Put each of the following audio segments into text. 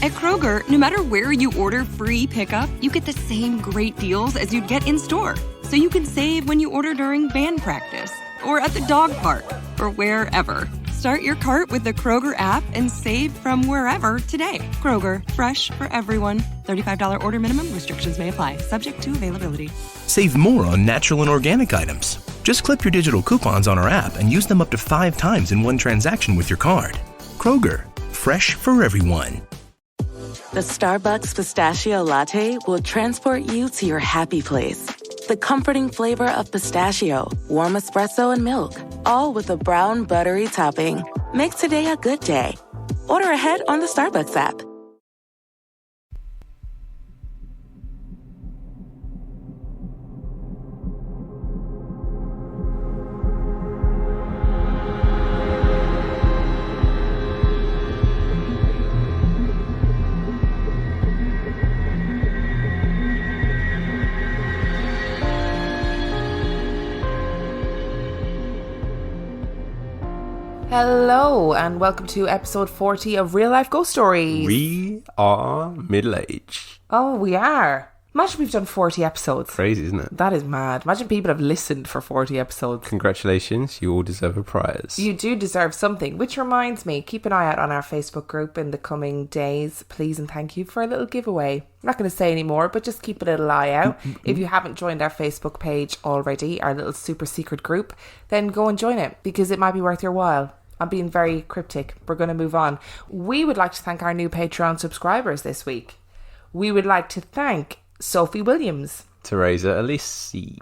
At Kroger, no matter where you order free pickup, you get the same great deals as you'd get in-store. So you can save when you order during band practice, or at the dog park, or wherever. Start your cart with the Kroger app and save from wherever today. Kroger, fresh for everyone. $35 order minimum. Restrictions may apply. Subject to availability. Save more on natural and organic items. Just clip your digital coupons on our app and use them up to 5 times in one transaction with your card. Kroger, fresh for everyone. The Starbucks Pistachio Latte will transport you to your happy place. The comforting flavor of pistachio, warm espresso, and milk, all with a brown buttery topping. Make today a good day. Order ahead on the Starbucks app. Hello and welcome to episode 40 of Real Life Ghost Stories. We are middle-aged. Oh, we are. Imagine we've done 40 episodes. Crazy, isn't it? That is mad. Imagine people have listened for 40 episodes. Congratulations, you all deserve a prize. You do deserve something, which reminds me, keep an eye out on our Facebook group in the coming days, please and thank you, for a little giveaway. I'm not going to say any more, but just keep a little eye out. If you haven't joined our Facebook page already, our little super secret group, then go and join it, because it might be worth your while. I'm being very cryptic. We're going to move on. We would like to thank our new Patreon subscribers this week. We would like to thank Sophie Williams, Teresa Alisi,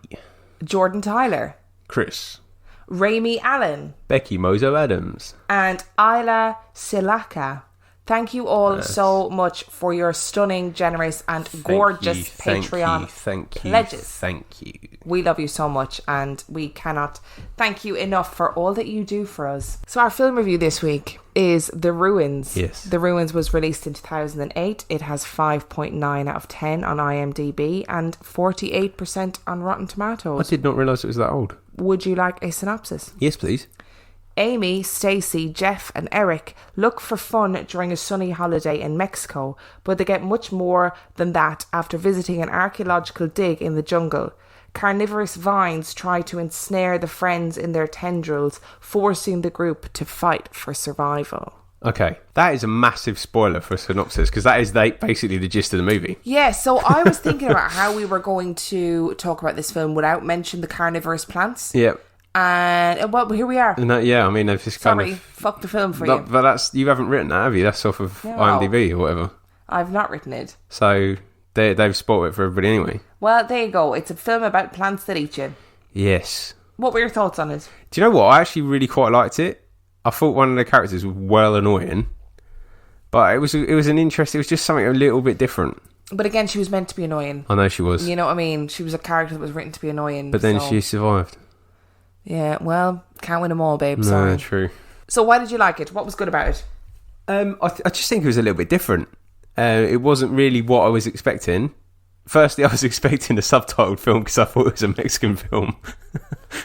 Jordan Tyler, Chris, Rami Allen, Becky Mozo Adams, and Isla Silaka. Thank you all so much for your stunning, generous and gorgeous Patreon pledges. Thank you. We love you so much and we cannot thank you enough for all that you do for us. So our film review this week is The Ruins. Yes. The Ruins was released in 2008. It has 5.9 out of 10 on IMDb and 48% on Rotten Tomatoes. I did not realise it was that old. Would you like a synopsis? Yes, please. Amy, Stacy, Jeff and Eric look for fun during a sunny holiday in Mexico, but they get much more than that after visiting an archaeological dig in the jungle. Carnivorous vines try to ensnare the friends in their tendrils, forcing the group to fight for survival. Okay, that is a massive spoiler for a synopsis, because that is basically the gist of the movie. Yeah, so I was thinking about how we were going to talk about this film without mentioning the carnivorous plants. Yeah. And well, here we are. No, yeah, I mean, I've just kind of... fuck the film for you. But that's, you haven't written that, have you? That's off of IMDb or whatever. I've not written it. So they've spoiled it for everybody anyway. Well, there you go. It's a film about plants that eat you. Yes. What were your thoughts on it? Do you know what? I actually really quite liked it. I thought one of the characters was well annoying, but it was an interest. It was just something a little bit different. But again, she was meant to be annoying. I know she was. You know what I mean? She was a character that was written to be annoying. But then she survived. Yeah, well, can't win them all, babe. No, Sorry. true. So why did you like it? What was good about it? I just think it was a little bit different. It wasn't really what I was expecting. Firstly, I was expecting a subtitled film because I thought it was a Mexican film.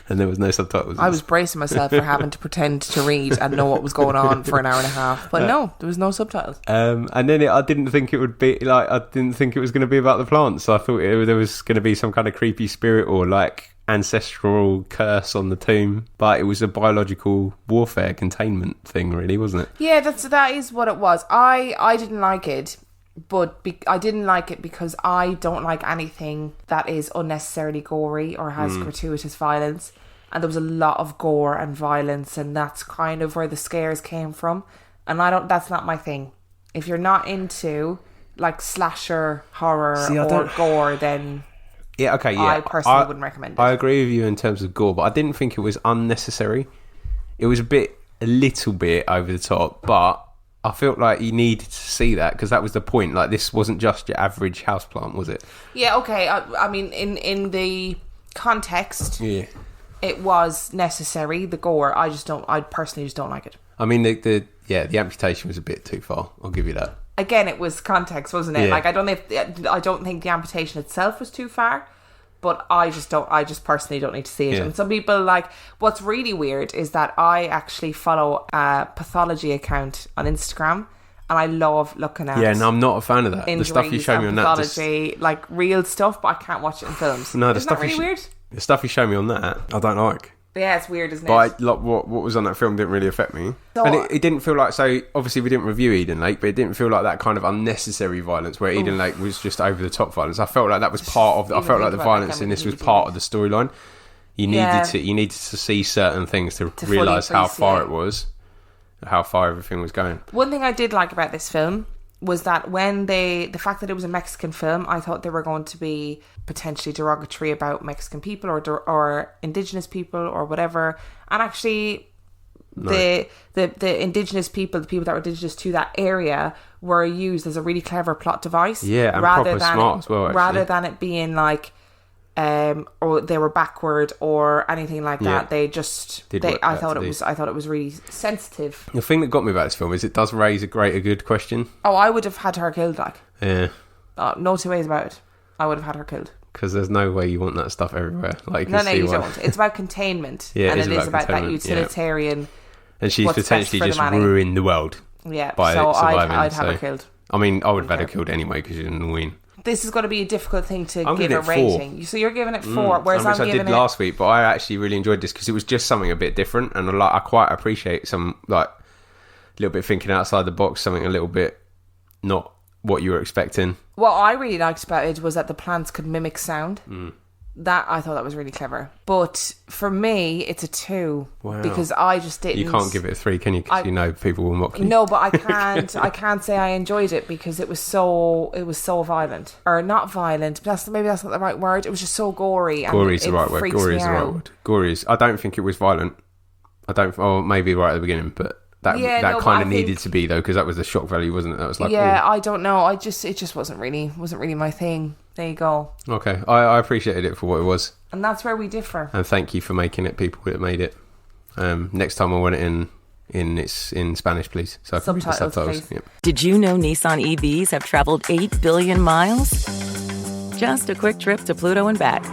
And there was no subtitles. I was bracing myself for having to pretend to read and know what was going on for an hour and a half. But no, there was no subtitles. And then I didn't think it would be like, I didn't think it was going to be about the plants. I thought there was going to be some kind of creepy spirit or like ancestral curse on the tomb, but it was a biological warfare containment thing, really, wasn't it? Yeah, that is what it was. I didn't like it, but I didn't like it because I don't like anything that is unnecessarily gory or has gratuitous violence, and there was a lot of gore and violence, and that's kind of where the scares came from, and that's not my thing. If you're not into like slasher horror or gore, then yeah, okay, yeah. I personally wouldn't recommend it. I agree with you in terms of gore, but I didn't think it was unnecessary. It was a little bit over the top, but I felt like you needed to see that because that was the point. Like, this wasn't just your average houseplant, was it? Yeah, okay. I mean, in the context, it was necessary. The gore, I personally just don't like it. I mean, the amputation was a bit too far. I'll give you that. Again, it was context, wasn't it? Yeah. Like, I don't think the amputation itself was too far, but I just personally don't need to see it. Yeah. And some people, like, what's really weird is that I actually follow a pathology account on Instagram, and I love looking at. Yeah, no, I'm not a fan of that. Injuries The stuff you show me on that, pathology, like real stuff, but I can't watch it in films. No, the Isn't stuff that really weird? The stuff you show me on that, I don't like. Yeah, it's weird, isn't it? But what was on that film didn't really affect me. So- And it didn't feel like, so obviously we didn't review Eden Lake, but it didn't feel like that kind of unnecessary violence where Eden Lake was just over the top violence. I felt like that was part of, I felt like the violence in this was part of the storyline. You needed to see certain things to fully realise how far appreciate. it was, how far everything was going. One thing I did like about this film was that when the fact that it was a Mexican film, I thought they were going to be potentially derogatory about Mexican people or indigenous people or whatever. And actually, the indigenous people, the people that were indigenous to that area, were used as a really clever plot device. Yeah, and proper smart as well, actually. Rather than it being like, or they were backward or anything like that. Yeah. They just, I thought it was really sensitive. The thing that got me about this film is it does raise a good question. Oh, I would have had her killed, like. Yeah. No two ways about it. I would have had her killed. Because there's no way you want that stuff everywhere. Like, No, you don't. It's about containment. Yeah, and it is about that containment, utilitarian. And she's what's best potentially for the just money. ruined the world. Yeah, by so surviving, I'd have her killed. I mean, I would have had her killed anyway because she's annoying. This is going to be a difficult thing to I'm give giving a it 4. rating. So you're giving it 4, whereas Which I'm I giving did it... last week, but I actually really enjoyed this because it was just something a bit different, and I quite appreciate some, like, a little bit thinking outside the box, something a little bit not what you were expecting. What I really liked about it was that the plants could mimic sound. I thought that was really clever. But for me, it's a 2. Wow. Because I just didn't... You can't give it a 3, can you? Because you know people will mock you. No, but I can't. I can't say I enjoyed it because it was so violent, or not violent. But maybe that's not the right word. It was just so gory. Gory is the right word. Gory is the right word. Gory is. I don't think it was violent. Or maybe right at the beginning, but that kind of needed to be though, because that was the shock value, wasn't it? That was like, yeah, I don't know. It just wasn't really my thing. There you go. Okay, I appreciated it for what it was, and that's where we differ. And thank you for making it. People that made it. Next time I want it in Spanish, please. So I can read the subtitles. Please. Yep. Did you know Nissan EVs have traveled 8 billion miles? Just a quick trip to Pluto and back.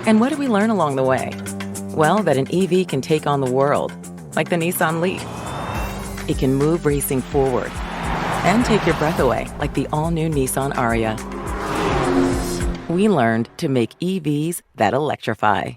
And what did we learn along the way? Well, that an EV can take on the world, like the Nissan Leaf. It can move racing forward and take your breath away, like the all-new Nissan Aria. We learned to make EVs that electrify.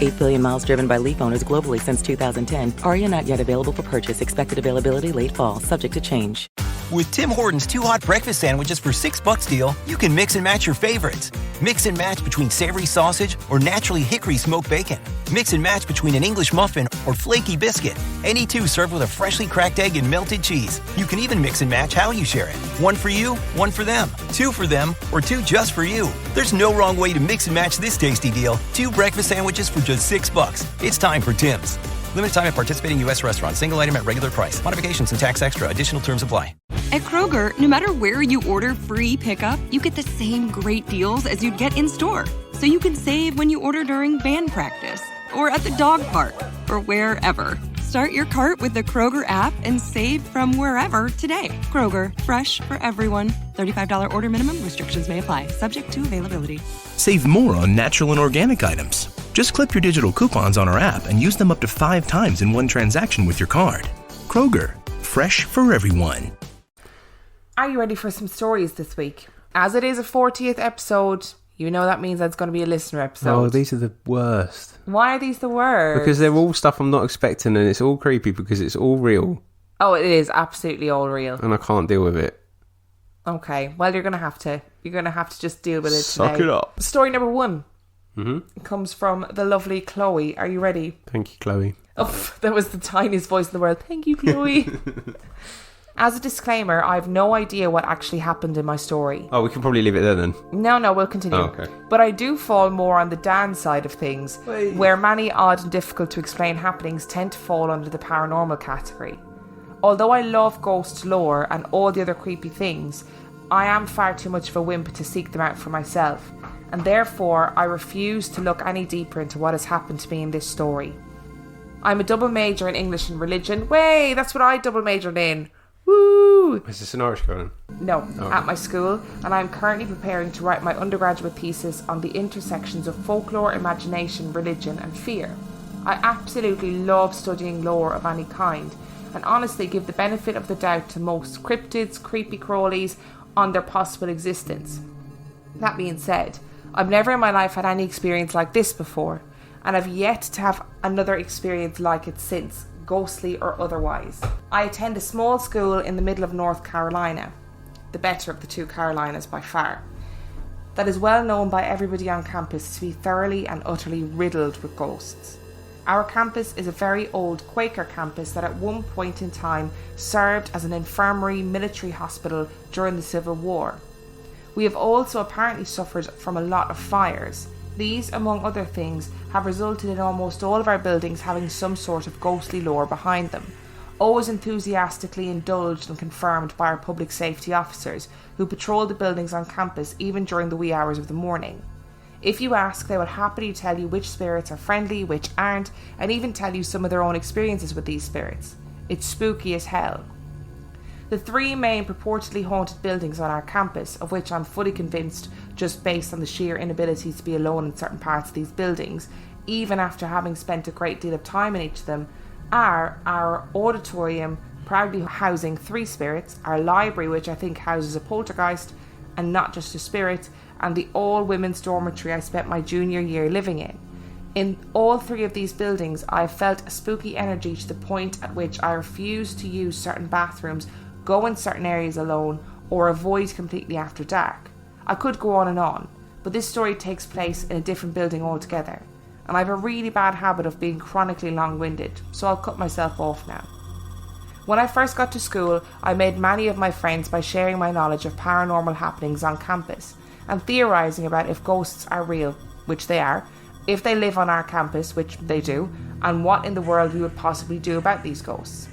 8 billion miles driven by Leaf owners globally since 2010. Aria not yet available for purchase. Expected availability late fall, subject to change. With Tim Hortons 2 hot breakfast sandwiches for $6 deal, you can mix and match your favorites. Mix and match between savory sausage or naturally hickory smoked bacon. Mix and match between an English muffin or flaky biscuit. Any 2 served with a freshly cracked egg and melted cheese. You can even mix and match how you share it. 1 for you, 1 for them, 2 for them, or 2 just for you. There's no wrong way to mix and match this tasty deal. 2 breakfast sandwiches for just $6. It's time for Tim's. Limited time at participating U.S. restaurants. Single item at regular price. Modifications and tax extra. Additional terms apply. At Kroger, no matter where you order free pickup, you get the same great deals as you'd get in store. So you can save when you order during band practice, or at the dog park, or wherever. Start your cart with the Kroger app and save from wherever today. Kroger, fresh for everyone. $35 order minimum. Restrictions may apply. Subject to availability. Save more on natural and organic items. Just clip your digital coupons on our app and use them up to 5 times in one transaction with your card. Kroger, fresh for everyone. Are you ready for some stories this week? As it is a 40th episode, you know that means that's going to be a listener episode. Oh, these are the worst. Why are these the worst? Because they're all stuff I'm not expecting, and it's all creepy because it's all real. Oh, it is absolutely all real. And I can't deal with it. Okay, well, you're going to have to. You're going to have to just deal with it Suck today. it up. Story number 1. It comes from the lovely Chloe. Are you ready? Thank you, Chloe. Oh, that was the tiniest voice in the world. Thank you, Chloe. As a disclaimer, I have no idea what actually happened in my story. Oh, we can probably leave it there then. No, we'll continue. Oh, okay. But I do fall more on the Dan side of things, where many odd and difficult to explain happenings tend to fall under the paranormal category. Although I love ghost lore and all the other creepy things, I am far too much of a wimp to seek them out for myself, and therefore I refuse to look any deeper into what has happened to me in this story. I'm a double major in English and religion. Way, that's what I double majored in. Woo! Is this an Irish girl? No, at my school, and I'm currently preparing to write my undergraduate thesis on the intersections of folklore, imagination, religion and fear. I absolutely love studying lore of any kind, and honestly give the benefit of the doubt to most cryptids, creepy crawlies on their possible existence. That being said, I've never in my life had any experience like this before, and I've yet to have another experience like it since, ghostly or otherwise. I attend a small school in the middle of North Carolina, the better of the two Carolinas by far, that is well known by everybody on campus to be thoroughly and utterly riddled with ghosts. Our campus is a very old Quaker campus that at one point in time served as an infirmary military hospital during the Civil War. We have also apparently suffered from a lot of fires. These, among other things, have resulted in almost all of our buildings having some sort of ghostly lore behind them, always enthusiastically indulged and confirmed by our public safety officers who patrol the buildings on campus even during the wee hours of the morning. If you ask, they will happily tell you which spirits are friendly, which aren't, and even tell you some of their own experiences with these spirits. It's spooky as hell. The three main purportedly haunted buildings on our campus, of which I'm fully convinced just based on the sheer inability to be alone in certain parts of these buildings, even after having spent a great deal of time in each of them, are our auditorium, proudly housing 3 spirits, our library, which I think houses a poltergeist and not just a spirit, and the all-women's dormitory I spent my junior year living in. In all 3 of these buildings, I have felt a spooky energy to the point at which I refuse to use certain bathrooms, go in certain areas alone, or avoid completely after dark. I could go on, but this story takes place in a different building altogether, and I have a really bad habit of being chronically long-winded, so I'll cut myself off now. When I first got to school, I made many of my friends by sharing my knowledge of paranormal happenings on campus, and theorising about if ghosts are real, which they are, if they live on our campus, which they do, and what in the world we would possibly do about these ghosts.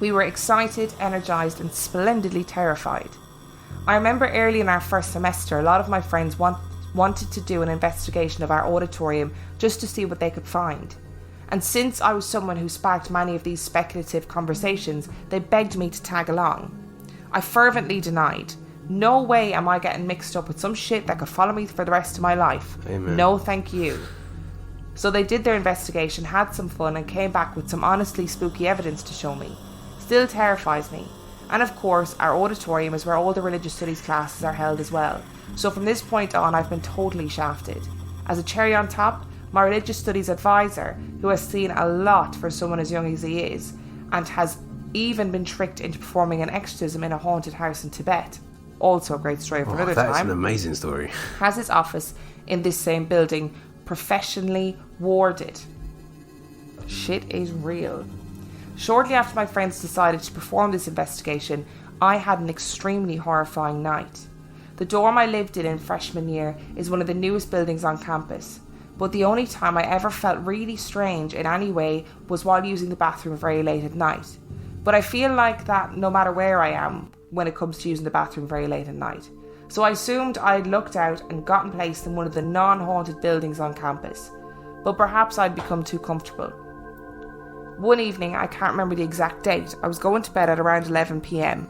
We were excited, energised, and splendidly terrified. I remember early in our first semester, a lot of my friends wanted to do an investigation of our auditorium just to see what they could find. And since I was someone who sparked many of these speculative conversations, they begged me to tag along. I fervently denied. No way am I getting mixed up with some shit that could follow me for the rest of my life. Amen. No thank you. So they did their investigation, had some fun, and came back with some honestly spooky evidence to show me. Still terrifies me. And of course, our auditorium is where all the religious studies classes are held as well. So from this point on, I've been totally shafted. As a cherry on top, my religious studies advisor, who has seen a lot for someone as young as he is, and has even been tricked into performing an exorcism in a haunted house in Tibet, also a great story for another time. That's an amazing story. Has his office in this same building, professionally warded. Shit is real. Shortly after my friends decided to perform this investigation, I had an extremely horrifying night. The dorm I lived in freshman year is one of the newest buildings on campus, but the only time I ever felt really strange in any way was while using the bathroom very late at night. But I feel like that no matter where I am when it comes to using the bathroom very late at night. So I assumed I'd looked out and gotten placed in one of the non-haunted buildings on campus, but perhaps I'd become too comfortable. One evening, I can't remember the exact date, I was going to bed at around 11 p.m.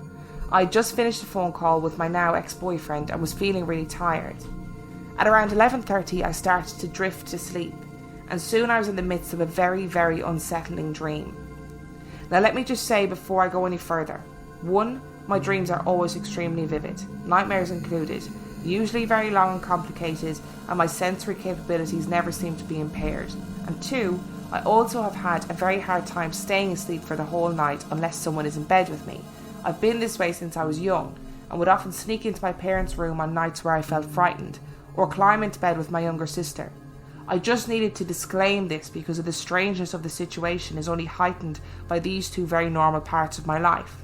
I'd just finished a phone call with my now ex-boyfriend and was feeling really tired. At around 11:30, I started to drift to sleep, and soon I was in the midst of a very, very unsettling dream. Now let me just say before I go any further, 1, my dreams are always extremely vivid, nightmares included, usually very long and complicated, and my sensory capabilities never seem to be impaired. And 2, I also have had a very hard time staying asleep for the whole night unless someone is in bed with me. I've been this way since I was young, and would often sneak into my parents' room on nights where I felt frightened, or climb into bed with my younger sister. I just needed to disclaim this because of the strangeness of the situation is only heightened by these 2 very normal parts of my life.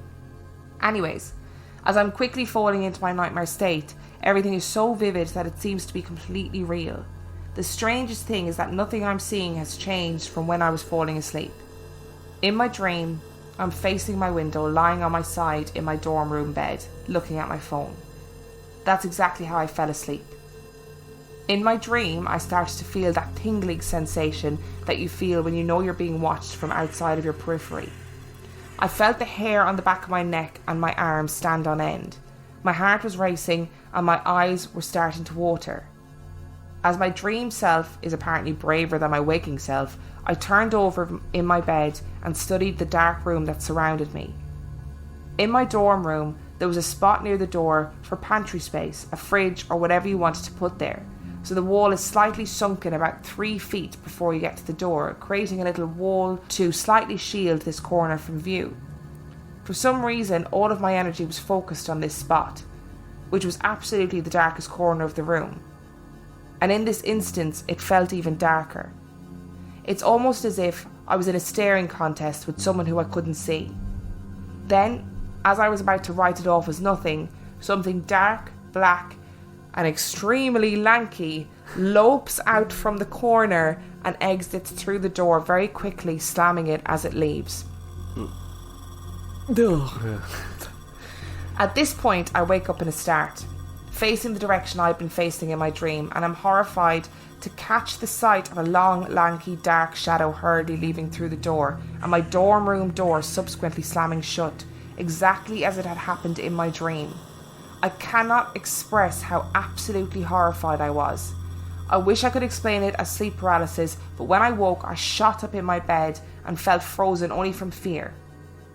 Anyways, as I'm quickly falling into my nightmare state, everything is so vivid that it seems to be completely real. The strangest thing is that nothing I'm seeing has changed from when I was falling asleep. In my dream, I'm facing my window, lying on my side in my dorm room bed, looking at my phone. That's exactly how I fell asleep. In my dream, I started to feel that tingling sensation that you feel when you know you're being watched from outside of your periphery. I felt the hair on the back of my neck and my arms stand on end. My heart was racing and my eyes were starting to water. As my dream self is apparently braver than my waking self, I turned over in my bed and studied the dark room that surrounded me. In my dorm room, there was a spot near the door for pantry space, a fridge, or whatever you wanted to put there. So the wall is slightly sunken about 3 feet before you get to the door, creating a little wall to slightly shield this corner from view. For some reason, all of my energy was focused on this spot, which was absolutely the darkest corner of the room. And in this instance, it felt even darker. It's almost as if I was in a staring contest with someone who I couldn't see. Then, as I was about to write it off as nothing, something dark, black, and extremely lanky lopes out from the corner and exits through the door very quickly, slamming it as it leaves. At this point, I wake up in a start, facing the direction I'd been facing in my dream, and I'm horrified to catch the sight of a long, lanky, dark shadow hurriedly leaving through the door, and my dorm room door subsequently slamming shut, exactly as it had happened in my dream. I cannot express how absolutely horrified I was. I wish I could explain it as sleep paralysis, but when I woke, I shot up in my bed and felt frozen only from fear.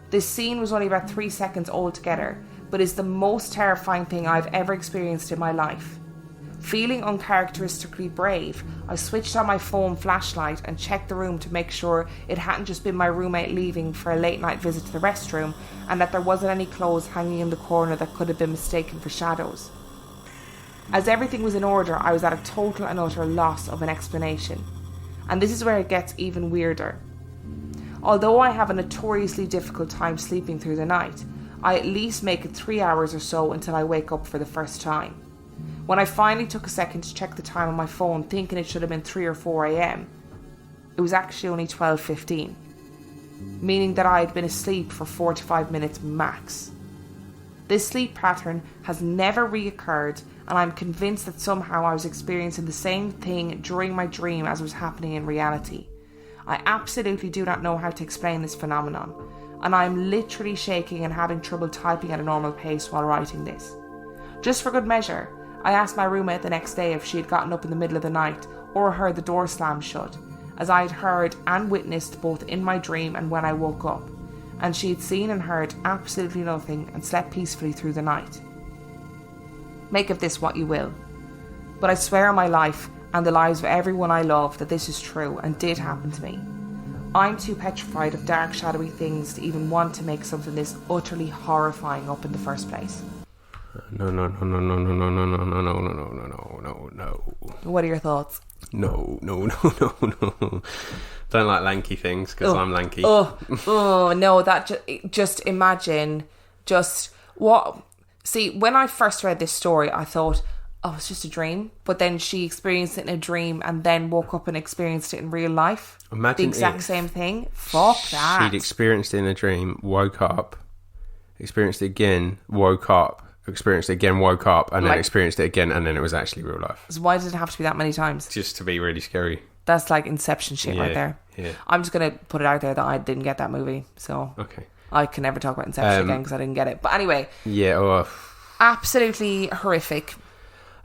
This scene was only about 3 seconds altogether, but is the most terrifying thing I've ever experienced in my life. Feeling uncharacteristically brave, I switched on my phone flashlight and checked the room to make sure it hadn't just been my roommate leaving for a late night visit to the restroom, and that there wasn't any clothes hanging in the corner that could have been mistaken for shadows. As everything was in order, I was at a total and utter loss of an explanation. And this is where it gets even weirder. Although I have a notoriously difficult time sleeping through the night, I at least make it 3 hours or so until I wake up for the first time. When I finally took a second to check the time on my phone, thinking it should have been 3 or 4 a.m, it was actually only 12:15, meaning that I had been asleep for 45 minutes max. This sleep pattern has never reoccurred, and I'm convinced that somehow I was experiencing the same thing during my dream as was happening in reality. I absolutely do not know how to explain this phenomenon, and I'm literally shaking and having trouble typing at a normal pace while writing this. Just for good measure, I asked my roommate the next day if she had gotten up in the middle of the night or heard the door slam shut, as I had heard and witnessed both in my dream and when I woke up, and she had seen and heard absolutely nothing and slept peacefully through the night. Make of this what you will, but I swear on my life and the lives of everyone I love that this is true and did happen to me. I'm too petrified of dark, shadowy things to even want to make something this utterly horrifying up in the first place. No. What are your thoughts? No. Don't like lanky things because I'm lanky. No, that just imagine just what. See, when I first read this story, I thought, oh, it's just a dream. But then she experienced it in a dream and then woke up and experienced it in real life. Imagine the exact same thing. Fuck that. She'd experienced it in a dream, woke up, experienced it again, woke up, experienced it again, woke up, and then experienced it again, and then it was actually real life. So why does it have to be that many times? Just to be really scary. That's like Inception shit right there. Yeah. I'm just going to put it out there that I didn't get that movie. So okay. I can never talk about Inception again because I didn't get it. But anyway. Yeah. Absolutely horrific.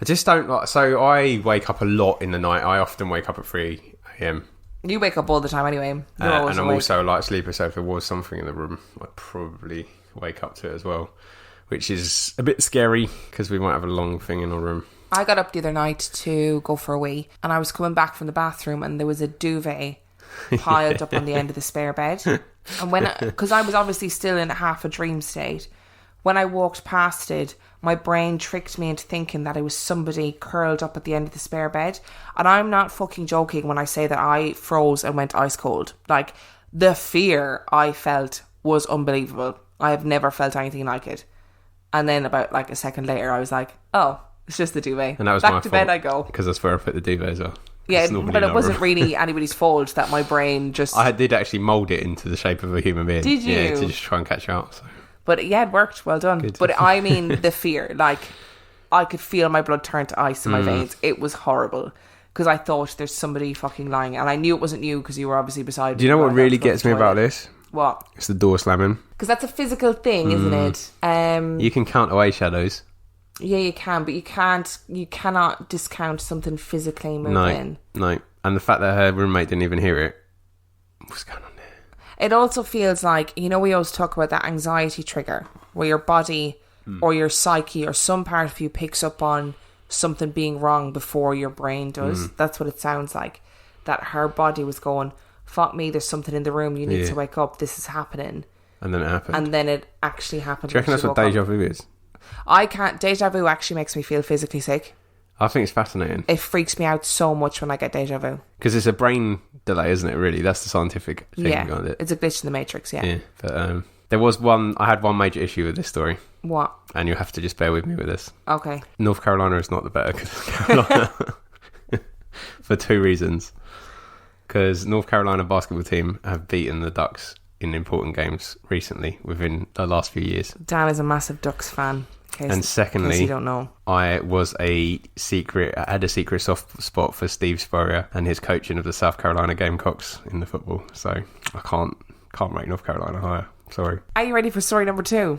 I just don't like... So I wake up a lot in the night. I often wake up at 3 a.m. You wake up all the time anyway. And I'm also a light sleeper, so if there was something in the room, I'd probably wake up to it as well. Which is a bit scary because we might have a long thing in our room. I got up the other night to go for a wee, and I was coming back from the bathroom and there was a duvet piled up on the end of the spare bed. And because I was obviously still in half a dream state, when I walked past it, my brain tricked me into thinking that it was somebody curled up at the end of the spare bed. And I'm not fucking joking when I say that I froze and went ice cold. Like, the fear I felt was unbelievable. I have never felt anything like it. And then about like a second later, I was like, oh, it's just the duvet. And that was back my to fault, bed I go. because that's where I put the duvet as well. Yeah, but it wasn't really anybody's fault that my brain just... I did actually mould it into the shape of a human being. Did you? Yeah, to just try and catch out. So. But yeah, it worked. Well done. Good. But I mean the fear. Like, I could feel my blood turn to ice in my veins. It was horrible. Because I thought there's somebody fucking lying. And I knew it wasn't you because you were obviously beside me. Do you know what really gets me about this? What? It's the door slamming. Because that's a physical thing, isn't it? You can count away shadows. Yeah, you can, but you cannot discount something physically moving. No. And the fact that her roommate didn't even hear it. What's going on there? It also feels like, we always talk about that anxiety trigger where your body or your psyche or some part of you picks up on something being wrong before your brain does. That's what it sounds like. That her body was going, fuck me, there's something in the room, you need to wake up, this is happening. And then it happened. And then it actually happened. Do you reckon that's what deja vu is? I can't. Deja vu actually makes me feel physically sick. I think it's fascinating. It freaks me out so much when I get deja vu. Because it's a brain delay, isn't it, really? That's the scientific thing behind it. It's a glitch in the matrix, Yeah, but there was I had one major issue with this story. What? And you'll have to just bear with me with this. Okay. North Carolina is not the better Carolina. For 2 reasons. Because North Carolina basketball team have beaten the Ducks in important games recently, within the last few years. Dan is a massive Ducks fan. And secondly, you don't know, I had a secret soft spot for Steve Spurrier and his coaching of the South Carolina Gamecocks in the football. So I can't rate North Carolina higher. Sorry. Are you ready for story number 2?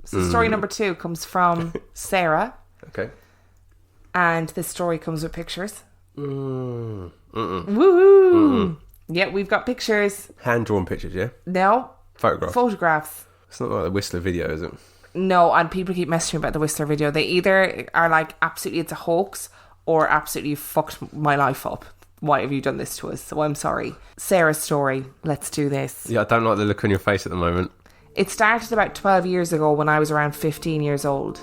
So story number 2 comes from Sarah. Okay. And this story comes with pictures. Woohoo! Yeah, we've got pictures. Hand-drawn pictures, yeah? No. Photographs. It's not like the Whistler video, is it? No, and people keep messaging me about the Whistler video. They either are like, absolutely it's a hoax, or absolutely fucked my life up. Why have you done this to us? So I'm sorry. Sarah's story. Let's do this. Yeah, I don't like the look on your face at the moment. It started about 12 years ago when I was around 15 years old.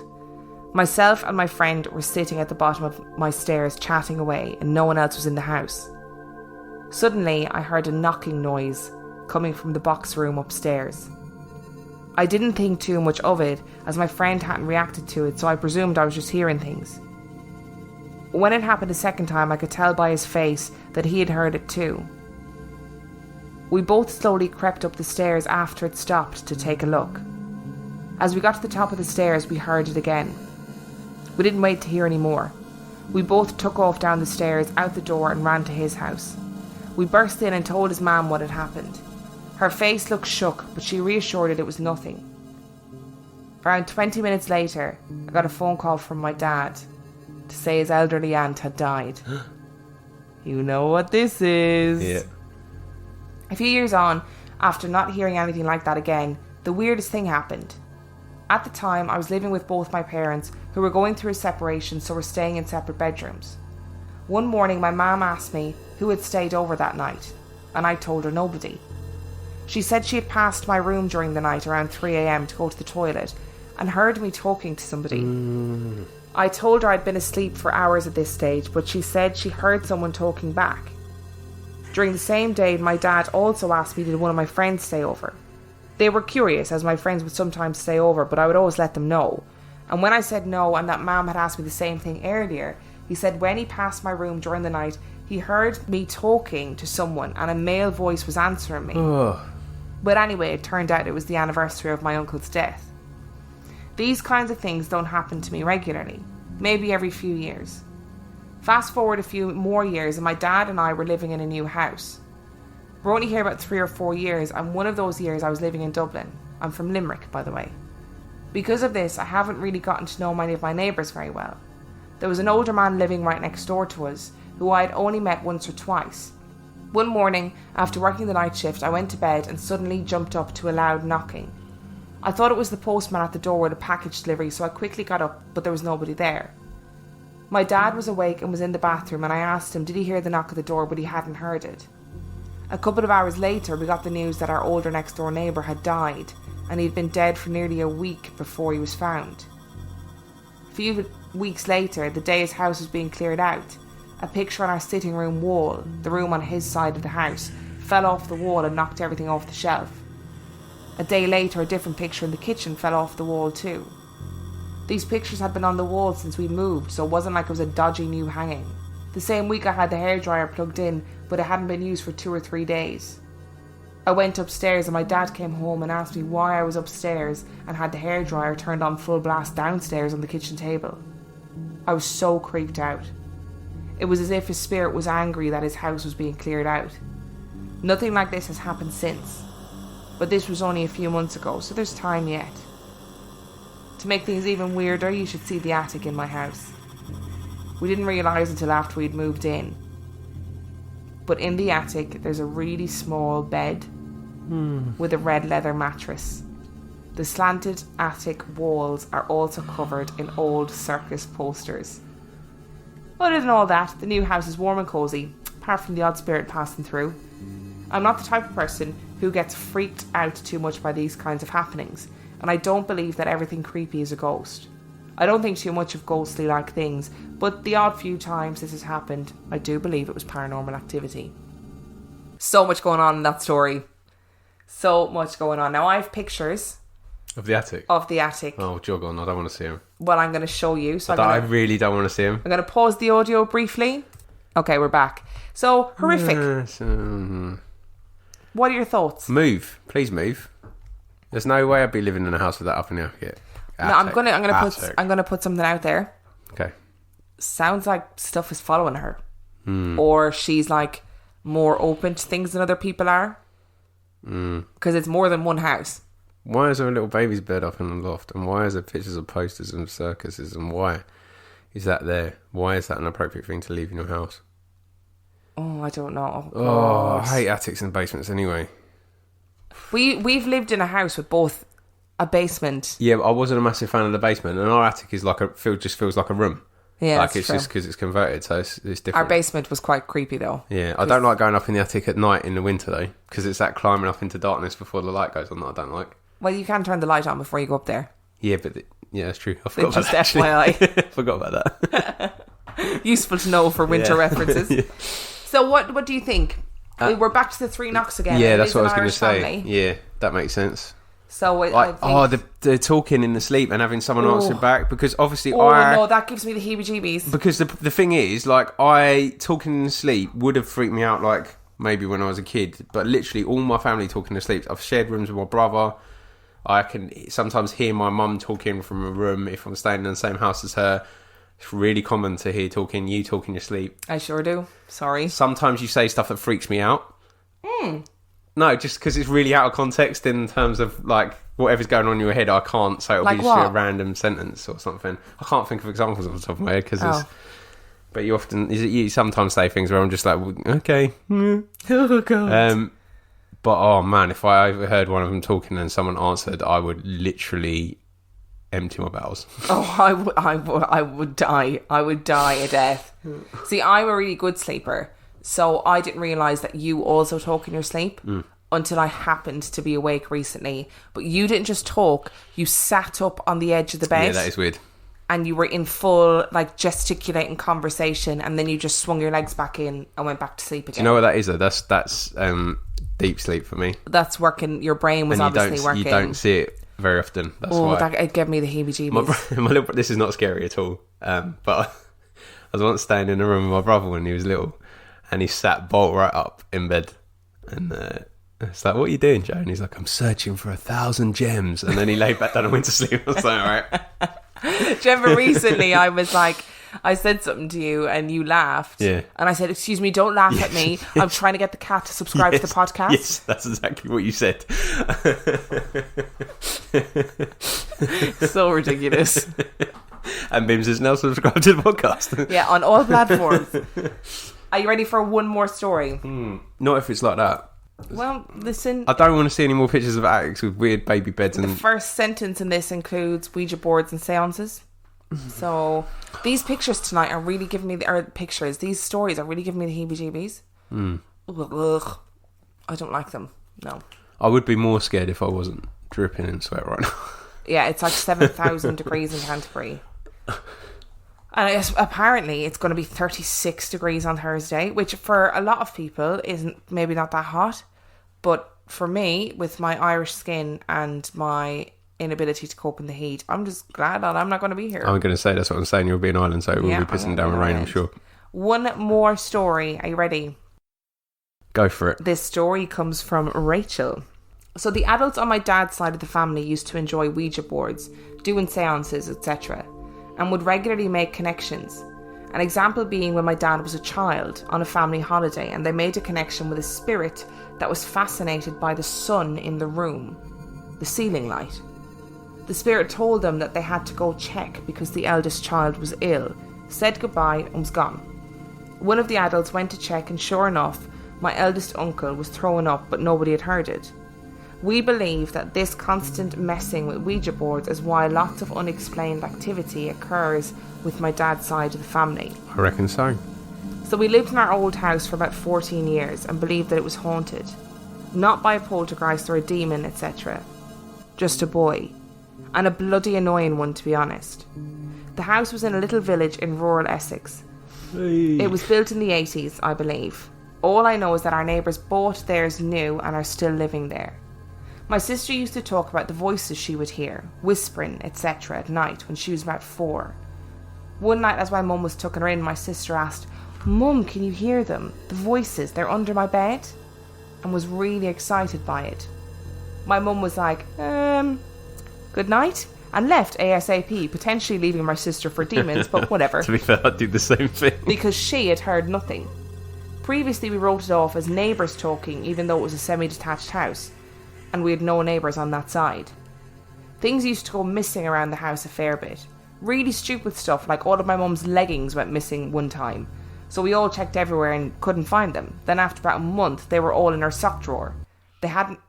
Myself and my friend were sitting at the bottom of my stairs chatting away, and no one else was in the house. Suddenly, I heard a knocking noise coming from the box room upstairs. I didn't think too much of it, as my friend hadn't reacted to it, so I presumed I was just hearing things. When it happened a second time, I could tell by his face that he had heard it too. We both slowly crept up the stairs after it stopped to take a look. As we got to the top of the stairs, we heard it again. We didn't wait to hear any more. We both took off down the stairs, out the door, and ran to his house. We burst in and told his mum what had happened. Her face looked shook, but she reassured it was nothing. Around 20 minutes later, I got a phone call from my dad to say his elderly aunt had died. You know what this is. Yeah. A few years on, after not hearing anything like that again, the weirdest thing happened. At the time, I was living with both my parents, who were going through a separation, so were staying in separate bedrooms. One morning, my mum asked me who had stayed over that night, and I told her nobody. She said she had passed my room during the night around 3 a.m. to go to the toilet and heard me talking to somebody. I told her I'd been asleep for hours at this stage, but she said she heard someone talking back. During the same day, my dad also asked me did one of my friends stay over. They were curious, as my friends would sometimes stay over, but I would always let them know. And when I said no, and that Mum had asked me the same thing earlier, he said when he passed my room during the night, he heard me talking to someone and a male voice was answering me. But anyway, it turned out it was the anniversary of my uncle's death. These kinds of things don't happen to me regularly, maybe every few years. Fast forward a few more years and my dad and I were living in a new house. We're only here about 3 or 4 years, and one of those years I was living in Dublin. I'm from Limerick, by the way. Because of this, I haven't really gotten to know many of my neighbours very well. There was an older man living right next door to us, who I had only met once or twice. One morning, after working the night shift, I went to bed and suddenly jumped up to a loud knocking. I thought it was the postman at the door with a package delivery, so I quickly got up, but there was nobody there. My dad was awake and was in the bathroom, and I asked him did he hear the knock at the door, but he hadn't heard it. A couple of hours later, we got the news that our older next door neighbour had died, and he'd been dead for nearly a week before he was found. A few weeks later, the day his house was being cleared out, a picture on our sitting room wall, the room on his side of the house, fell off the wall and knocked everything off the shelf. A day later, a different picture in the kitchen fell off the wall too. These pictures had been on the wall since we moved, so it wasn't like it was a dodgy new hanging. The same week I had the hairdryer plugged in, but it hadn't been used for 2 or 3 days. I went upstairs and my dad came home and asked me why I was upstairs and had the hairdryer turned on full blast downstairs on the kitchen table. I was so creeped out. It was as if his spirit was angry that his house was being cleared out. Nothing like this has happened since, but this was only a few months ago, so there's time yet. To make things even weirder, you should see the attic in my house. We didn't realise until after we'd moved in. But in the attic, there's a really small bed with a red leather mattress. The slanted attic walls are also covered in old circus posters. Other than all that, the new house is warm and cosy, apart from the odd spirit passing through. I'm not the type of person who gets freaked out too much by these kinds of happenings, and I don't believe that everything creepy is a ghost. I don't think too much of ghostly-like things, but the odd few times this has happened, I do believe it was paranormal activity. So much going on in that story. So much going on. Now, I have pictures Of the attic? of the attic. Oh, jog on. I don't want to see him. Well, I'm going to show you. So I really don't want to see him. I'm going to pause the audio briefly. Okay, we're back. So, horrific. What are your thoughts? Move. Please move. There's no way I'd be living in a house with that up in the attic. No, I'm gonna put something out there. Okay. Sounds like stuff is following her, or she's like more open to things than other people are. Because it's more than one house. Why is there a little baby's bed up in the loft? And why is there pictures of posters and circuses? And why is that there? Why is that an appropriate thing to leave in your house? Oh, I don't know. Oh, I hate attics and basements anyway. We've lived in a house with both a basement. Yeah, but I wasn't a massive fan of the basement, and our attic is like just feels like a room. Yeah, like that's it's true. just because it's converted, so it's different. Our basement was quite creepy though. Yeah, I don't like going up in the attic at night in the winter though, because it's that climbing up into darkness before the light goes on that I don't like. Well, you can turn the light on before you go up there. Yeah, but yeah, that's true. I forgot Just about that. actually. FYI. I forgot about that. Useful to know for winter references. Yeah. So what do you think? We're back to the three knocks again. Yeah, It that's is what I an was going to Irish say. family. Yeah, that makes sense. So I Like, think... they're talking in the sleep and having someone answer back, because obviously no, that gives me the heebie-jeebies. Because the thing is, like, talking in the sleep would have freaked me out, like, maybe when I was a kid. But literally, all my family talking in the sleep. I've shared rooms with my brother. I can sometimes hear my mum talking from a room if I'm staying in the same house as her. It's really common to hear you talk in your sleep. I sure do. Sorry. Sometimes you say stuff that freaks me out. No, just because it's really out of context in terms of, like, whatever's going on in your head, I can't, so it'll Like be just a what? random sentence or something. I can't think of examples off the top of my head, because but you sometimes say things where I'm just like, okay. Oh, God. But, oh, man, if I overheard one of them talking and someone answered, I would literally empty my bowels. Oh, I would die. I would die a death. See, I'm a really good sleeper, so I didn't realise that you also talk in your sleep until I happened to be awake recently. But you didn't just talk, you sat up on the edge of the bed. Yeah, that is weird. And you were in full, like, gesticulating conversation, and then you just swung your legs back in and went back to sleep again. Do you know what that is, though? That's deep sleep for me. That's working. Your brain was And obviously working. you don't see it very often. That's why. It gave me the heebie-jeebies. This is not scary at all. But I was once staying in a room with my brother when he was little, and he sat bolt right up in bed, and it's like, "What are you doing, Joe?" And he's like, "I'm searching for 1,000 gems." And then he laid back down and went to sleep. I was like, "All right." Do you remember recently I was like, I said something to you and you laughed. Yeah. And I said, "Excuse me, don't laugh at me. I'm trying to get the cat to subscribe to the podcast." Yes, that's exactly what you said. So ridiculous. And Bims is now subscribed to the podcast. Yeah, on all platforms. Are you ready for one more story? Not if it's like that. Well, listen. I don't want to see any more pictures of attics with weird baby beds The and... first sentence in this includes Ouija boards and seances. So these pictures tonight are really giving me these stories are really giving me the heebie-jeebies. Ugh. I don't like them. No. I would be more scared if I wasn't dripping in sweat right now. Yeah, it's like 7,000 degrees in Canterbury. And apparently it's going to be 36 degrees on Thursday, which for a lot of people isn't maybe not that hot. But for me, with my Irish skin and my inability to cope in the heat, I'm just glad that I'm not going to be here. I'm going to say that's what I'm saying. You'll be in Ireland, so it will be pissing down with rain, I'm sure. One more story. Are you ready? Go for it. This story comes from Rachel. So the adults on my dad's side of the family used to enjoy Ouija boards, doing seances, etc., and would regularly make connections. An example being when my dad was a child on a family holiday and they made a connection with a spirit that was fascinated by the sun in the room, the ceiling light. The spirit told them that they had to go check because the eldest child was ill, said goodbye and was gone. One of the adults went to check and sure enough, my eldest uncle was throwing up but nobody had heard it. We believe that this constant messing with Ouija boards is why lots of unexplained activity occurs with my dad's side of the family. I reckon so. So we lived in our old house for about 14 years and believed that it was haunted. Not by a poltergeist or a demon, etc. Just a boy. And a bloody annoying one, to be honest. The house was in a little village in rural Essex. Hey. It was built in the 80s, I believe. All I know is that our neighbours bought theirs new and are still living there. My sister used to talk about the voices she would hear, whispering, etc. at night when she was about 4. One night as my mum was tucking her in, my sister asked, "Mum, can you hear them? The voices, they're under my bed?" And was really excited by it. My mum was like, good night, and left ASAP, potentially leaving my sister for demons, but whatever. To be fair, I'd do the same thing. Because she had heard nothing. Previously we wrote it off as neighbours talking, even though it was a semi-detached house, and we had no neighbours on that side. Things used to go missing around the house a fair bit. Really stupid stuff, like all of my mum's leggings went missing one time. So we all checked everywhere and couldn't find them. Then after about a month, they were all in her sock drawer. They hadn't...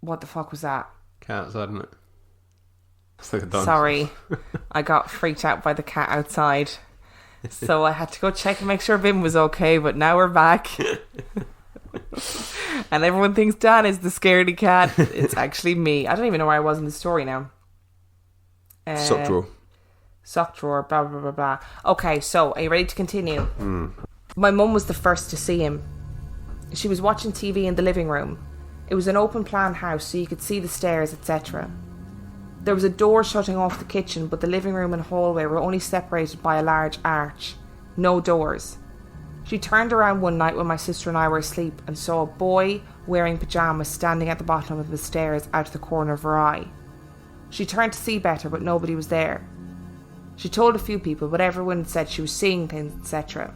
What the fuck was that? Cat outside, isn't it? It's like a dinosaur. Sorry, I got freaked out by the cat outside. So I had to go check and make sure Vim was okay, but now we're back. And everyone thinks Dan is the scaredy cat. It's actually me. I don't even know where I was in the story now. Sock drawer. Sock drawer, blah, blah, blah, blah. Okay, so are you ready to continue? My mum was the first to see him. She was watching TV in the living room. It was an open plan house, so you could see the stairs, etc. There was a door shutting off the kitchen, but the living room and hallway were only separated by a large arch. No doors. She turned around one night when my sister and I were asleep and saw a boy wearing pyjamas standing at the bottom of the stairs out of the corner of her eye. She turned to see better, but nobody was there. She told a few people, but everyone said she was seeing things, etc.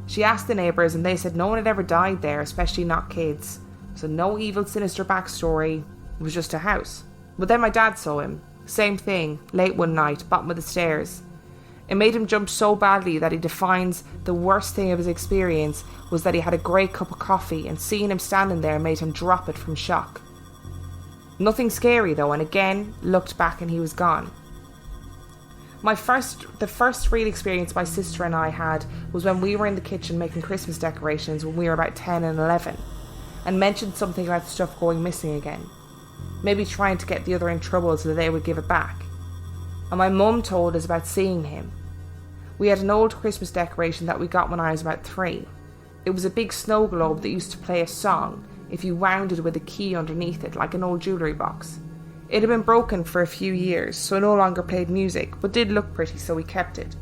She asked the neighbours and they said no one had ever died there, especially not kids. So no evil, sinister backstory. It was just a house. But then my dad saw him. Same thing, late one night, bottom of the stairs. It made him jump so badly that he defines the worst thing of his experience was that he had a great cup of coffee and seeing him standing there made him drop it from shock. Nothing scary though, and again, looked back and he was gone. The first real experience my sister and I had was when we were in the kitchen making Christmas decorations when we were about 10 and 11, and mentioned something about stuff going missing again. Maybe trying to get the other in trouble so that they would give it back. And my mum told us about seeing him. We had an old Christmas decoration that we got when I was about 3. It was a big snow globe that used to play a song if you wound it with a key underneath it, like an old jewellery box. It had been broken for a few years, so it no longer played music, but did look pretty, so we kept it.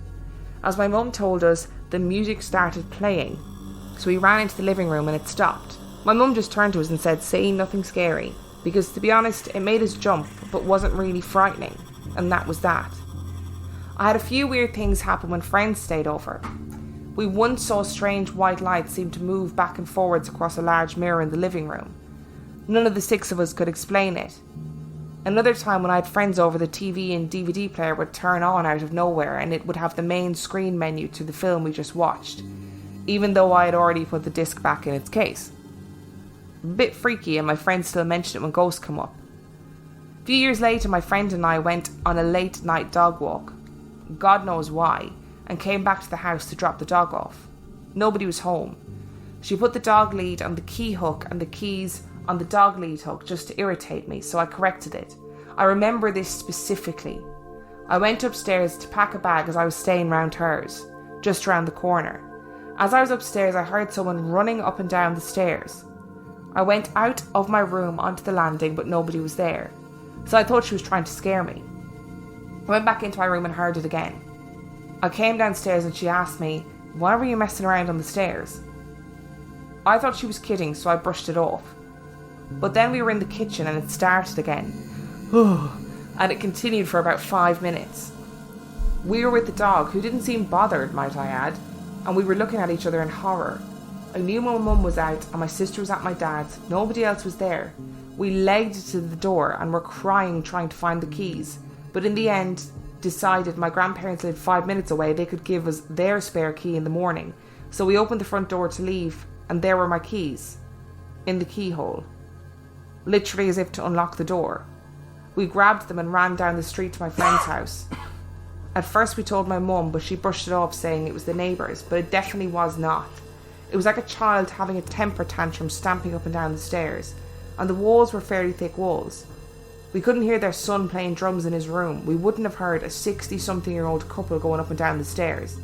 As my mum told us, the music started playing, so we ran into the living room and it stopped. My mum just turned to us and said, "Say nothing scary," because to be honest, it made us jump, but wasn't really frightening, and that was that. I had a few weird things happen when friends stayed over. We once saw strange white lights seem to move back and forwards across a large mirror in the living room. None of the 6 of us could explain it. Another time when I had friends over, the TV and DVD player would turn on out of nowhere and it would have the main screen menu to the film we just watched, even though I had already put the disc back in its case. A bit freaky, and my friends still mention it when ghosts come up. A few years later, my friend and I went on a late night dog walk. God knows why, and came back to the house to drop the dog off. Nobody was home. She put the dog lead on the key hook and the keys on the dog lead hook just to irritate me, so I corrected it. I remember this specifically. I went upstairs to pack a bag as I was staying round hers, just round the corner. As I was upstairs, I heard someone running up and down the stairs. I went out of my room onto the landing, but nobody was there, so I thought she was trying to scare me. I went back into my room and heard it again. I came downstairs and she asked me, "Why were you messing around on the stairs?" I thought she was kidding, so I brushed it off. But then we were in the kitchen and it started again. And it continued for about 5 minutes. We were with the dog, who didn't seem bothered, might I add, and we were looking at each other in horror. I knew my mum was out and my sister was at my dad's. Nobody else was there. We legged to the door and were crying trying to find the keys, but in the end decided my grandparents lived 5 minutes away, they could give us their spare key in the morning. So we opened the front door to leave, and there were my keys in the keyhole, literally as if to unlock the door. We grabbed them and ran down the street to my friend's house. At first we told my mum, but she brushed it off saying it was the neighbours, but it definitely was not. It was like a child having a temper tantrum, stamping up and down the stairs, and the walls were fairly thick walls. We couldn't hear their son playing drums in his room. We wouldn't have heard a 60-something-year-old couple going up and down the stairs.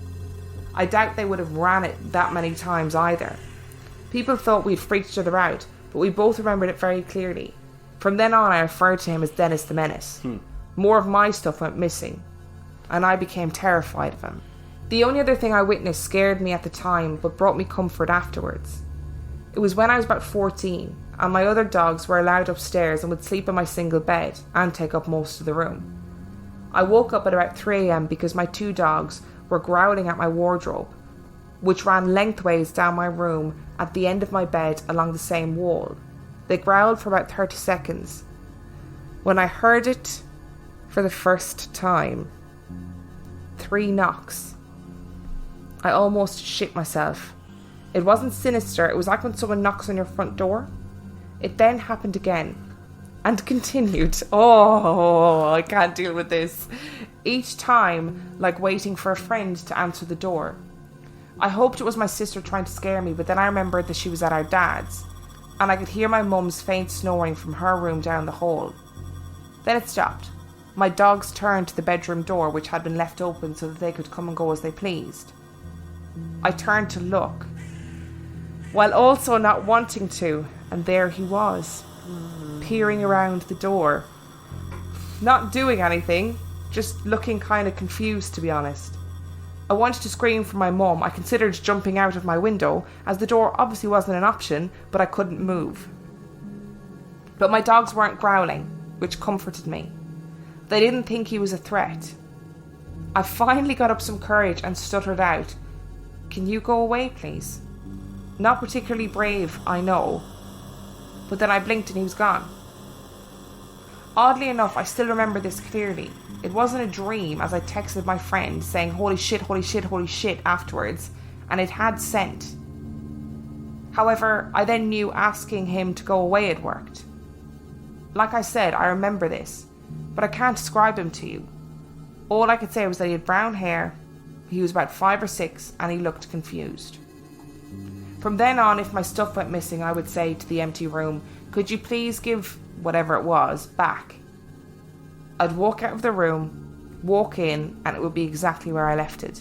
I doubt they would have ran it that many times either. People thought we'd freaked each other out, but we both remembered it very clearly. From then on, I referred to him as Dennis the Menace. More of my stuff went missing, and I became terrified of him. The only other thing I witnessed scared me at the time, but brought me comfort afterwards. It was when I was about 14, and my other dogs were allowed upstairs and would sleep in my single bed and take up most of the room. I woke up at about 3 a.m. because my 2 dogs were growling at my wardrobe, which ran lengthways down my room at the end of my bed along the same wall. They growled for about 30 seconds. When I heard it for the first time, 3 knocks, I almost shit myself. It wasn't sinister, it was like when someone knocks on your front door. It then happened again, and continued. Oh, I can't deal with this. Each time, like waiting for a friend to answer the door. I hoped it was my sister trying to scare me, but then I remembered that she was at our dad's, and I could hear my mum's faint snoring from her room down the hall. Then it stopped. My dogs turned to the bedroom door, which had been left open so that they could come and go as they pleased. I turned to look, while also not wanting to, and there he was, peering around the door. Not doing anything, just looking kind of confused, to be honest. I wanted to scream for my mum. I considered jumping out of my window, as the door obviously wasn't an option, but I couldn't move. But my dogs weren't growling, which comforted me. They didn't think he was a threat. I finally got up some courage and stuttered out, "Can you go away, please?" Not particularly brave, I know, but then I blinked and he was gone. Oddly enough, I still remember this clearly. It wasn't a dream, as I texted my friend saying holy shit, holy shit, holy shit afterwards, and it had sent. However, I then knew asking him to go away had worked. Like I said, I remember this, but I can't describe him to you. All I could say was that he had brown hair, he was about 5 or 6, and he looked confused. From then on, if my stuff went missing, I would say to the empty room, "Could you please give whatever it was back?" I'd walk out of the room, walk in, and it would be exactly where I left it.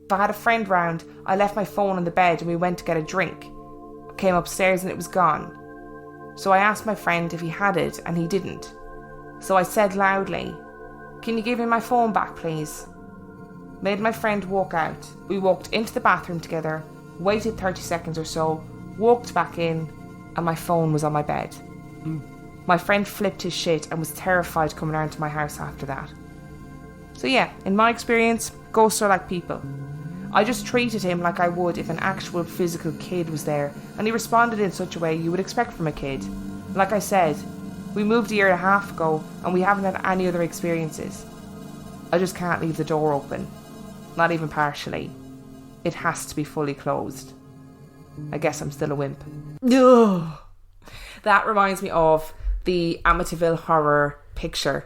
If I had a friend round, I left my phone on the bed and we went to get a drink. I came upstairs and it was gone. So I asked my friend if he had it, and he didn't. So I said loudly, "Can you give me my phone back, please?" Made my friend walk out. We walked into the bathroom together, waited 30 seconds or so, walked back in, and my phone was on my bed. My friend flipped his shit and was terrified coming around to my house after that. So yeah, in my experience, ghosts are like people. I just treated him like I would if an actual physical kid was there, and he responded in such a way you would expect from a kid. Like I said, we moved a year and a half ago and we haven't had any other experiences. I just can't leave the door open. Not even partially. It has to be fully closed. I guess I'm still a wimp. Ugh. That reminds me of the Amityville horror picture,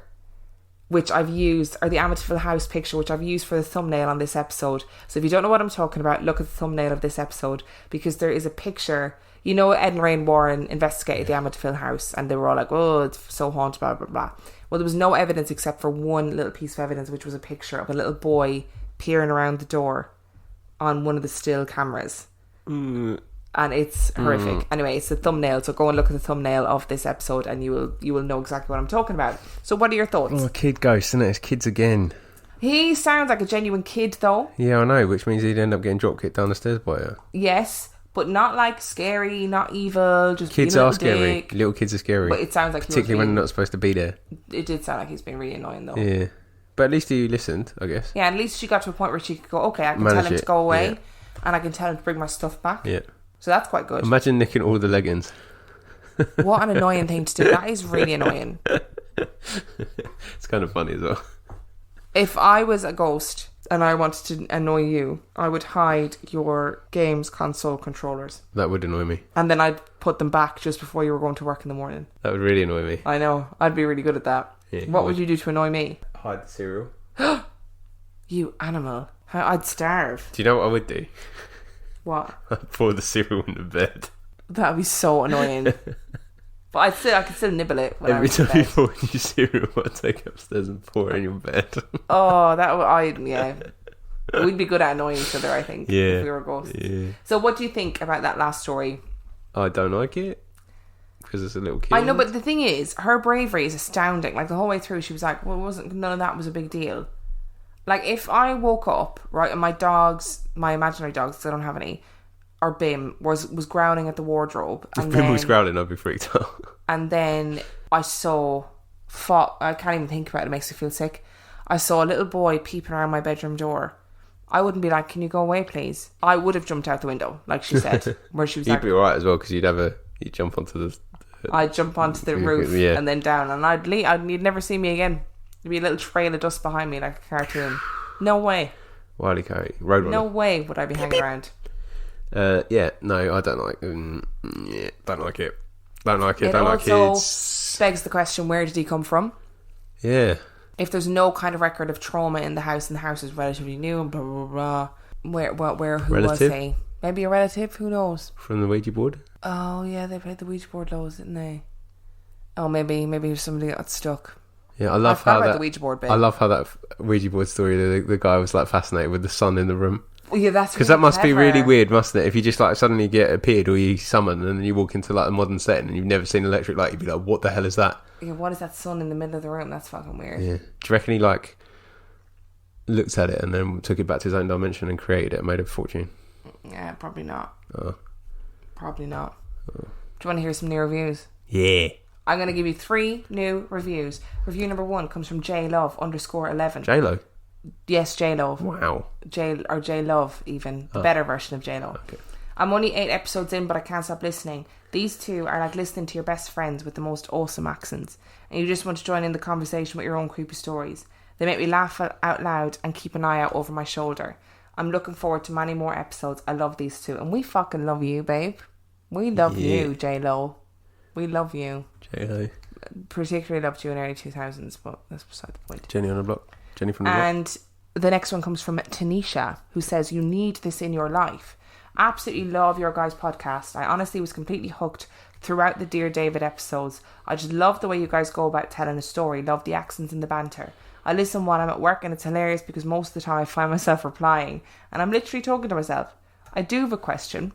which I've used, or the Amityville house picture, which I've used for the thumbnail on this episode. So if you don't know what I'm talking about, look at the thumbnail of this episode, because there is a picture. You know, Ed and Lorraine Warren investigated the Amityville house, and they were all like, "Oh, it's so haunted, blah, blah, blah." Well, there was no evidence except for one little piece of evidence, which was a picture of a little boy peering around the door on one of the still cameras. And it's horrific. Anyway, it's the thumbnail, so go and look at the thumbnail of this episode and you will know exactly what I'm talking about. So what are your thoughts? Oh, kid ghost, isn't it? It's kids again. He sounds like a genuine kid though. Yeah, I know, which means he'd end up getting drop kicked down the stairs by her. Yes, but not like scary, not evil, just kids being a are little scary. dick. Little kids are scary. But it sounds like particularly when they're not supposed to be there. It did sound like he's been really annoying though. Yeah. But at least he listened, I guess. Yeah, at least she got to a point where she could go, okay, I can tell him to go away, and I can tell him to bring my stuff back. Yeah. So that's quite good. Imagine nicking all the leggings. What an annoying thing to do. That is really annoying. It's kind of funny as well. If I was a ghost and I wanted to annoy you, I would hide your games console controllers. That would annoy me. And then I'd put them back just before you were going to work in the morning. That would really annoy me. I know. I'd be really good at that. Yeah, what would you do to annoy me? Hide the cereal. You animal. I'd starve. Do you know what I would do? What? I'd pour the cereal in the bed. That would be so annoying. But I could still nibble it when Every I was in time you bed. pour your cereal, I'd take it upstairs and pour it in your bed. Oh, yeah. We'd be good at annoying each other, I think, Yeah. if we were ghosts. Yeah. So what do you think about that last story? I don't like it. Because it's a little kid. I know, but the thing is, her bravery is astounding. Like, the whole way through, she was like, well, none of that was a big deal. Like, if I woke up, right, and my imaginary dogs, 'cause I don't have any, or Bim, was growling at the wardrobe. If And Bim then, was growling, I'd be freaked out. and then I saw, I can't even think about it, it makes me feel sick. I saw a little boy peeping around my bedroom door. I wouldn't be like, can you go away, please? I would have jumped out the window, like she said, where she was You'd like, be alright as well, because you'd jump onto the... I'd jump onto the roof Yeah. and then down, and I'd leave. You'd never see me again. There'd be a little trail of dust behind me, like a cartoon. No way. Wile E. Coyote. Roadrunner. No way would I be hanging around. Yeah, no, I don't like... don't like it. Don't like it, It don't like also it. begs the question, where did he come from? Yeah. If there's no kind of record of trauma in the house, and the house is relatively new, and blah, blah, blah, who Relative? was he? Maybe a relative? Who knows? From the Ouija board? Oh, yeah, they played the Ouija board loads, didn't they? Oh, maybe somebody got stuck. Yeah, I love forgot how about that... the Ouija board bit. I love how that Ouija board story, the guy was like fascinated with the sun in the room. Well, yeah, that's Because really that must be really clever. weird, mustn't it? If you just like suddenly get appeared or you summon and then you walk into like a modern setting and you've never seen electric light, you'd be like, what the hell is that? Yeah, what is that sun in the middle of the room? That's fucking weird. Yeah. Do you reckon he like looked at it and then took it back to his own dimension and created it and made a fortune? Yeah, probably not. Oh. Probably not. Do you want to hear some new reviews? Yeah. I'm going to give you 3 new reviews. Review number 1 comes from JLove_11. J-Lo? Yes, JLove. Wow. JLove, even. The better version of JLove. Okay. I'm only 8 episodes in, but I can't stop listening. These two are like listening to your best friends with the most awesome accents, and you just want to join in the conversation with your own creepy stories. They make me laugh out loud and keep an eye out over my shoulder. I'm looking forward to many more episodes. I love these two, and we fucking love you, babe. We love you, J-Lo. We love you. J-Lo. Particularly loved you in early 2000s, but that's beside the point. Jenny on the block. Jenny from the block. And the next one comes from Tanisha, who says, you need this in your life. Absolutely love your guys' podcast. I honestly was completely hooked throughout the Dear David episodes. I just love the way you guys go about telling a story. Love the accents and the banter. I listen while I'm at work and it's hilarious because most of the time I find myself replying and I'm literally talking to myself. I do have a question.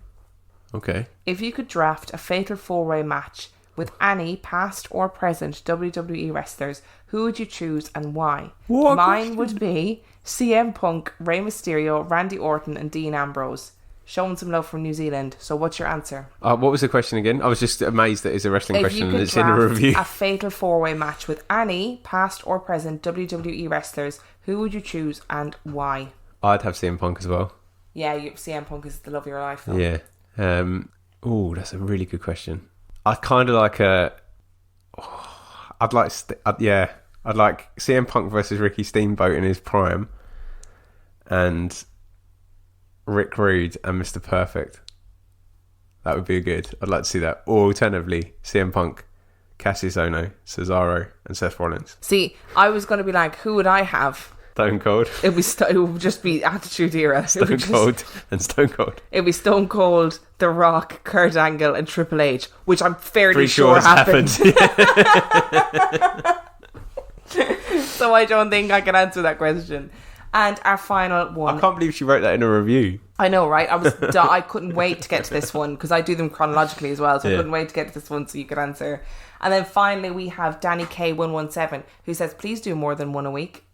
Okay. If you could draft a fatal 4-way match with any past or present WWE wrestlers, who would you choose and why? What Mine would be CM Punk, Rey Mysterio, Randy Orton and Dean Ambrose. Showing some love from New Zealand. So what's your answer? What was the question again? I was just amazed that it's a wrestling If question you and could it's in a draft review. a fatal 4-way match with any past or present WWE wrestlers, who would you choose and why? I'd have CM Punk as well. Yeah, CM Punk is the love of your life, though. Yeah. Oh, that's a really good question. I'd kind of like I'd like CM Punk versus Ricky Steamboat in his prime, and Rick Rude and Mr. Perfect. That would be good. I'd like to see that. Or alternatively, CM Punk, Cassius Ohno, Cesaro, and Seth Rollins. See, I was going to be like, who would I have? Stone Cold. It would just be Attitude Era. Stone Cold and Stone Cold. It'd be Stone Cold, The Rock, Kurt Angle, and Triple H, which I'm fairly Pretty sure has happened. happened. So I don't think I can answer that question. And our final one. I can't believe she wrote that in a review. I know, right? I couldn't wait to get to this one because I do them chronologically as well. So I Yeah. couldn't wait to get to this one so you could answer. And then finally, we have Danny K117 who says, please do more than one a week.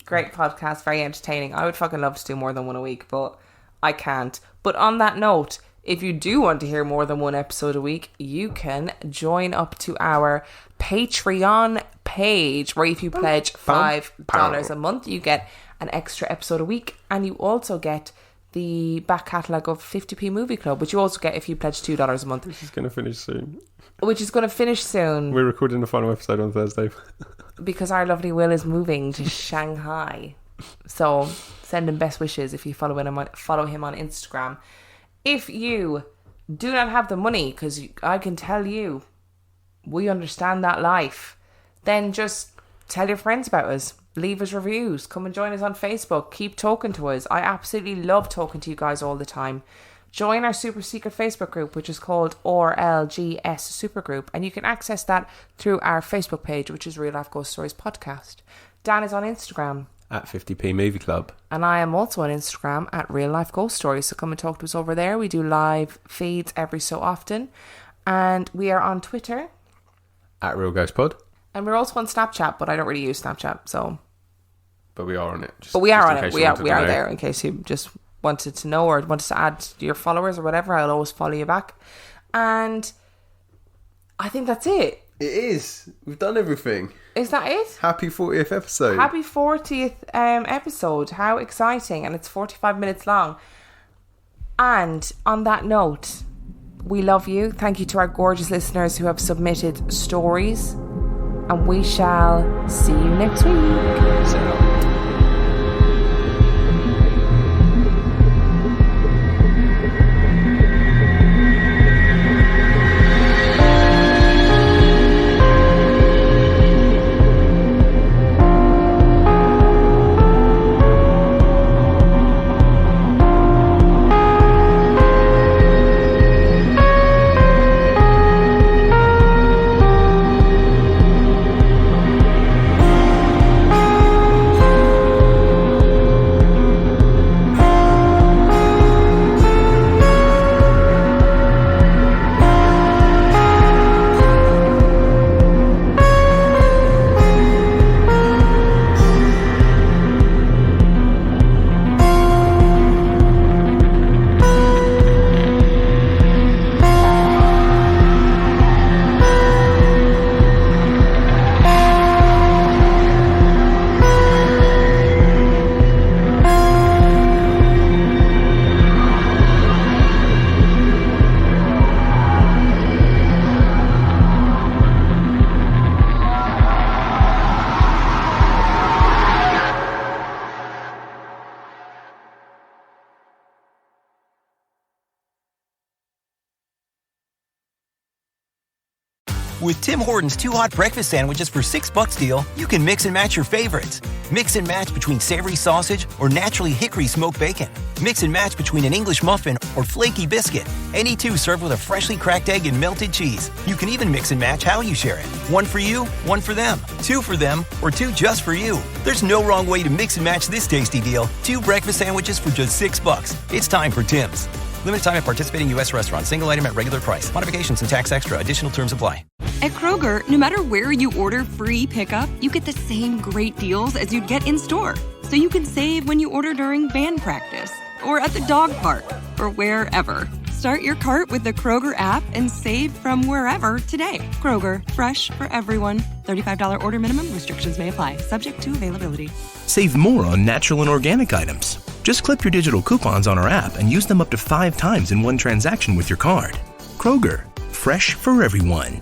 Great podcast, very entertaining. I would fucking love to do more than one a week, but I can't. But on that note, if you do want to hear more than one episode a week, you can join up to our Patreon page where if you pledge $5 a month, you get an extra episode a week, and you also get the back catalogue of 50p Movie Club, which you also get if you pledge $2 a month. This is going to finish soon. Which is going to finish soon. We're recording the final episode on Thursday. Because our lovely Will is moving to Shanghai. So send him best wishes if you follow him on Instagram. If you do not have the money, because I can tell you, we understand that life, then just tell your friends about us. Leave us reviews. Come and join us on Facebook. Keep talking to us. I absolutely love talking to you guys all the time. Join our super secret Facebook group, which is called RLGS Supergroup, and you can access that through our Facebook page, which is Real Life Ghost Stories Podcast. Dan is on Instagram at 50p Movie Club, and I am also on Instagram at Real Life Ghost Stories. So come and talk to us over there. We do live feeds every so often, and we are on Twitter at Real Ghost Pod. And we're also on Snapchat, but I don't really use Snapchat, so. But we are on it. But we are on it. We are there in case you just wanted to know or wanted to add your followers or whatever. I'll always follow you back. And I think that's it. It is. We've done everything. Is that it? Happy 40th episode. Happy 40th episode. How exciting. And it's 45 minutes long. And on that note, we love you. Thank you to our gorgeous listeners who have submitted stories. And we shall see you next week. With Tim Hortons 2 Hot Breakfast Sandwiches for $6 deal, you can mix and match your favorites. Mix and match between savory sausage or naturally hickory smoked bacon. Mix and match between an English muffin or flaky biscuit. Any two served with a freshly cracked egg and melted cheese. You can even mix and match how you share it. One for you, one for them. Two for them, or two just for you. There's no wrong way to mix and match this tasty deal. 2 breakfast sandwiches for just $6. It's time for Tim's. Limited time at participating U.S. restaurants. Single item at regular price. Modifications and tax extra. Additional terms apply. At Kroger, no matter where you order free pickup, you get the same great deals as you'd get in-store. So you can save when you order during band practice, or at the dog park, or wherever. Start your cart with the Kroger app and save from wherever today. Kroger, fresh for everyone. $35 order minimum. Restrictions may apply. Subject to availability. Save more on natural and organic items. Just clip your digital coupons on our app and use them up to 5 times in one transaction with your card. Kroger, fresh for everyone.